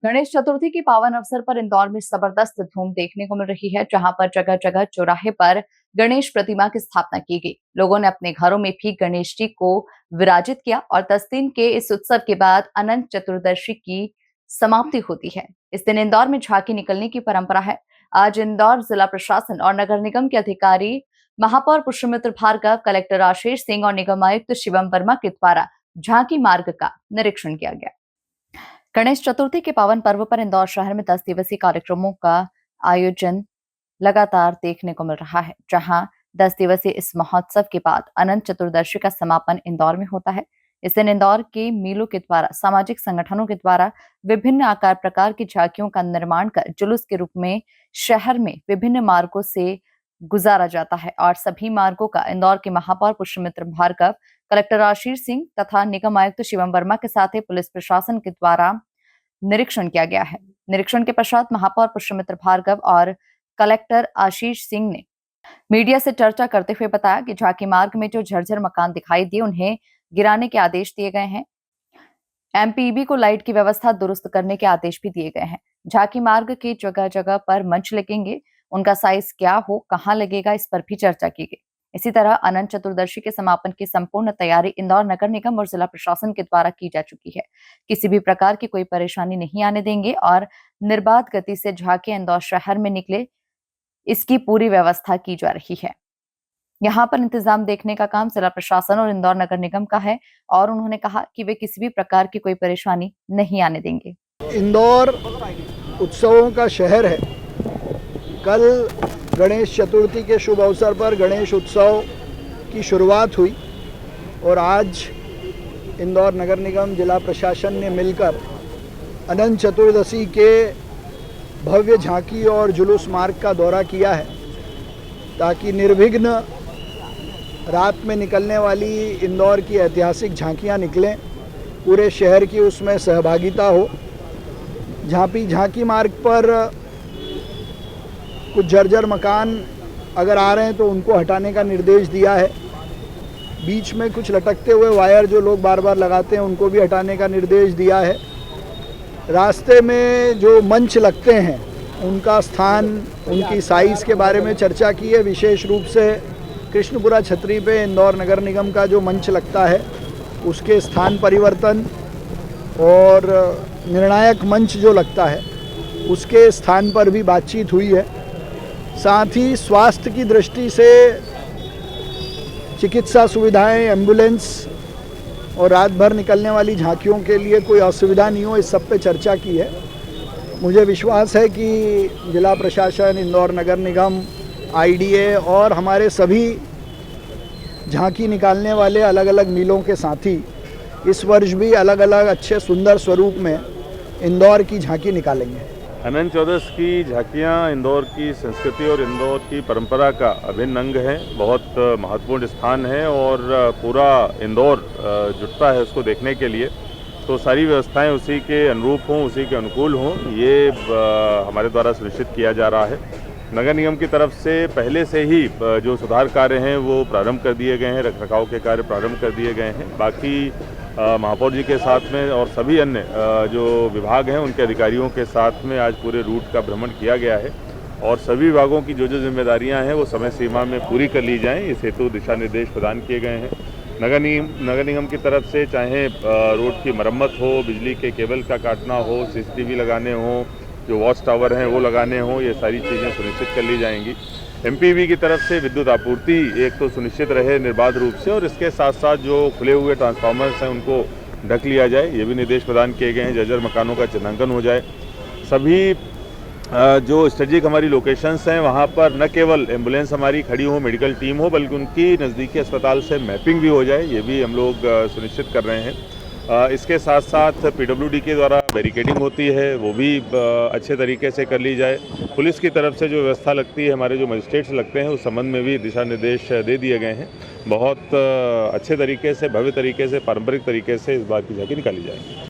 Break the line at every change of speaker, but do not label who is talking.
गणेश चतुर्थी के पावन अवसर पर इंदौर में जबरदस्त धूम देखने को मिल रही है, जहां पर जगह जगह चौराहे पर गणेश प्रतिमा की स्थापना की गई। लोगों ने अपने घरों में भी गणेश जी को विराजित किया और 10 दिन के इस उत्सव के बाद अनंत चतुर्दशी की समाप्ति होती है। इस दिन इंदौर में झांकी निकलने की परंपरा है। आज इंदौर जिला प्रशासन और नगर निगम के अधिकारी महापौर पुष्यमित्र भार्गव, कलेक्टर आशीष सिंह और निगम आयुक्त शिवम वर्मा के द्वारा झांकी मार्ग का निरीक्षण किया गया। गणेश चतुर्थी के पावन पर्व पर इंदौर शहर में 10 दिवसीय कार्यक्रमों का आयोजन लगातार देखने को मिल रहा है, जहां 10 दिवसीय इस महोत्सव के बाद अनंत चतुर्दशी का समापन इंदौर में होता है। इस दिन इंदौर के मीलों के द्वारा सामाजिक संगठनों के द्वारा विभिन्न आकार प्रकार की झांकियों का निर्माण कर जुलूस के रूप में शहर में विभिन्न मार्गों से गुजारा जाता है और सभी मार्गों का इंदौर के महापौर पुष्यमित्र भार्गव, कलेक्टर आशीष सिंह तथा निगम आयुक्त शिवम वर्मा के साथ ही पुलिस प्रशासन के द्वारा निरीक्षण किया गया है। निरीक्षण के पश्चात महापौर पुष्यमित्र भार्गव और कलेक्टर आशीष सिंह ने मीडिया से चर्चा करते हुए बताया कि झांकी मार्ग में जो जर्जर मकान दिखाई दिए उन्हें गिराने के आदेश दिए गए हैं। एमपीईबी को लाइट की व्यवस्था दुरुस्त करने के आदेश भी दिए गए हैं। झांकी मार्ग के जगह जगह पर मंच लगेंगे, उनका साइज क्या हो, कहां लगेगा, इस पर भी चर्चा की गई। इसी तरह अनंत चतुर्दशी के समापन की संपूर्ण तैयारी इंदौर नगर निगम और जिला प्रशासन के द्वारा की जा चुकी है। किसी भी प्रकार की कोई परेशानी नहीं आने देंगे और निर्बाध गति से झांकी इंदौर शहर में निकले, इसकी पूरी व्यवस्था की जा रही है। यहाँ पर इंतजाम देखने का काम जिला प्रशासन और इंदौर नगर निगम का है और उन्होंने कहा कि वे किसी भी प्रकार की कोई परेशानी नहीं आने देंगे।
इंदौर उत्सवों का शहर है। कल गणेश चतुर्थी के शुभ अवसर पर गणेश उत्सव की शुरुआत हुई और आज इंदौर नगर निगम जिला प्रशासन ने मिलकर अनंत चतुर्दशी के भव्य झांकी और जुलूस मार्ग का दौरा किया है, ताकि निर्विघ्न रात में निकलने वाली इंदौर की ऐतिहासिक झांकियां निकलें, पूरे शहर की उसमें सहभागिता हो। झांकी मार्ग पर कुछ जर्जर मकान अगर आ रहे हैं तो उनको हटाने का निर्देश दिया है। बीच में कुछ लटकते हुए वायर जो लोग बार बार लगाते हैं उनको भी हटाने का निर्देश दिया है। रास्ते में जो मंच लगते हैं उनका स्थान, उनकी साइज़ के बारे में चर्चा की है। विशेष रूप से कृष्णपुरा छतरी पे इंदौर नगर निगम का जो मंच लगता है उसके स्थान परिवर्तन और निर्णायक मंच जो लगता है उसके स्थान पर भी बातचीत हुई है। साथ ही स्वास्थ्य की दृष्टि से चिकित्सा सुविधाएं, एम्बुलेंस और रात भर निकलने वाली झांकियों के लिए कोई असुविधा नहीं हो, इस सब पे चर्चा की है। मुझे विश्वास है कि जिला प्रशासन, इंदौर नगर निगम, आईडीए और हमारे सभी झांकी निकालने वाले अलग अलग मिलों के साथी इस वर्ष भी अलग अलग अच्छे सुंदर स्वरूप में इंदौर की झांकी निकालेंगे।
अनंत चतुर्दशी की झांकियाँ इंदौर की संस्कृति और इंदौर की परंपरा का अभिन्न अंग है। बहुत महत्वपूर्ण स्थान है और पूरा इंदौर जुटता है उसको देखने के लिए। तो सारी व्यवस्थाएं उसी के अनुरूप हों, उसी के अनुकूल हों, ये हमारे द्वारा सुनिश्चित किया जा रहा है। नगर निगम की तरफ से पहले से ही जो सुधार कार्य हैं वो प्रारंभ कर दिए गए हैं, रखरखाव के कार्य प्रारंभ कर दिए गए हैं। बाकी महापौर जी के साथ में और सभी अन्य जो विभाग हैं उनके अधिकारियों के साथ में आज पूरे रूट का भ्रमण किया गया है और सभी विभागों की जो जो जिम्मेदारियां हैं वो समय सीमा में पूरी कर ली जाएं, इस हेतु दिशा निर्देश प्रदान किए गए हैं। नगर निगम की तरफ से चाहे रोड की मरम्मत हो, बिजली के केबल का काटना हो, सीसीटीवी लगाने हो, जो वॉच टावर हैं वो लगाने हो, ये सारी चीज़ें सुनिश्चित कर ली जाएंगी। एमपीवी की तरफ से विद्युत आपूर्ति एक तो सुनिश्चित रहे निर्बाध रूप से और इसके साथ साथ जो खुले हुए ट्रांसफार्मर्स हैं उनको ढक लिया जाए, ये भी निर्देश प्रदान किए गए हैं। जर्जर मकानों का चिन्हांकन हो जाए। सभी जो स्ट्रेटेजिक हमारी लोकेशंस हैं वहाँ पर न केवल एम्बुलेंस हमारी खड़ी हो, मेडिकल टीम हो, बल्कि उनकी नज़दीकी अस्पताल से मैपिंग भी हो जाए, ये भी हम लोग सुनिश्चित कर रहे हैं। इसके साथ साथ पीडब्ल्यूडी के द्वारा बैरिकेडिंग होती है वो भी अच्छे तरीके से कर ली जाए। पुलिस की तरफ से जो व्यवस्था लगती है, हमारे जो मजिस्ट्रेट्स लगते हैं उस संबंध में भी दिशा निर्देश दे दिए गए हैं। बहुत अच्छे तरीके से, भव्य तरीके से, पारंपरिक तरीके से इस बार की झांकी निकाली जाए।